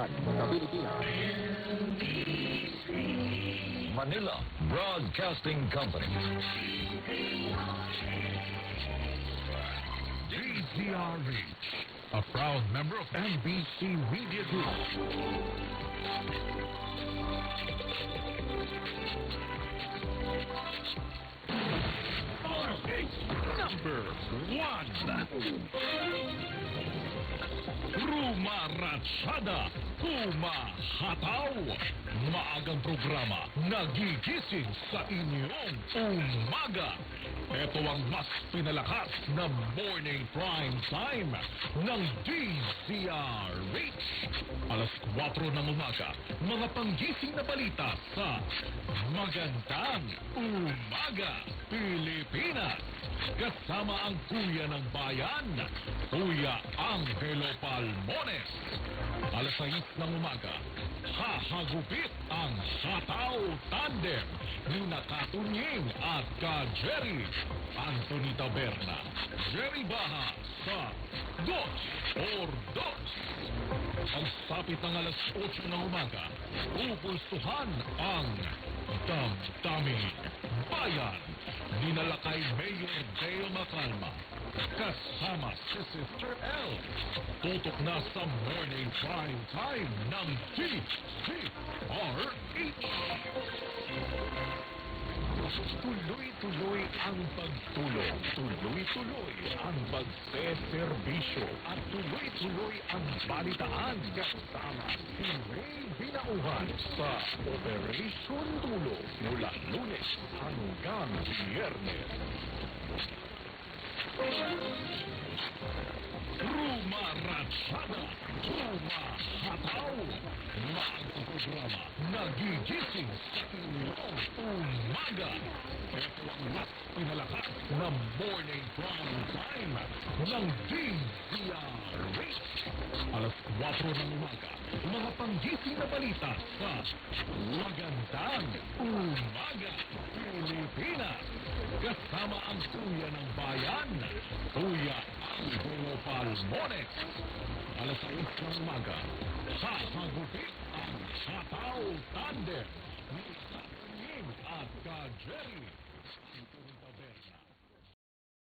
lahat sa Pilipinas. Manila Broadcasting Company. DZRH, a proud member of NBC Media Group. Number 1. Rumarachada, humahataw. Maagang programa, nagigising sa inyong umaga. Ito ang mas pinalakas na morning prime time ng DZRH. Alas 4 ng umaga, mga panggising na balita sa Magandang Umaga, Pilipinas. Kasama ang Kuya ng Bayan, Kuya Angelo Palmones. Alas 6 ng umaga, hahagupit ang Hataw Tandem ni Nakatunying at ka-Jerry. Anthony Taberna, Jerry Baha sa Dos or Dos. Pagsapit ng alas 8 ng umaga, pupulsuhan ang Damdaming Bayan ni Nalakay Mayor Dale Macalma. Kasama si Sister L. Tutok na sa morning prime time ng DZRH. Tuloy-tuloy ang pagtulong, tuloy-tuloy ang pagseserbisyo, at tuloy-tuloy ang balitaan kasama si Ray Binauhan sa Operation Tulong mula Lunes hanggang Biyernes. Rumarachada, humahataw. Maagong programa, nagigising sa inyong umaga. Ito ang mas pinalakas na morning prime time ng DZRH. Alas 4 ng umaga, mga panggising na balita sa Magandang Umaga, Pilipinas. Kasama ang Kuya ng Bayan, Kuya Angelo Palmones. Alas 6 ng umaga, hahagupit ang Hataw Tandem ni Nakatunying at ka-Jerry.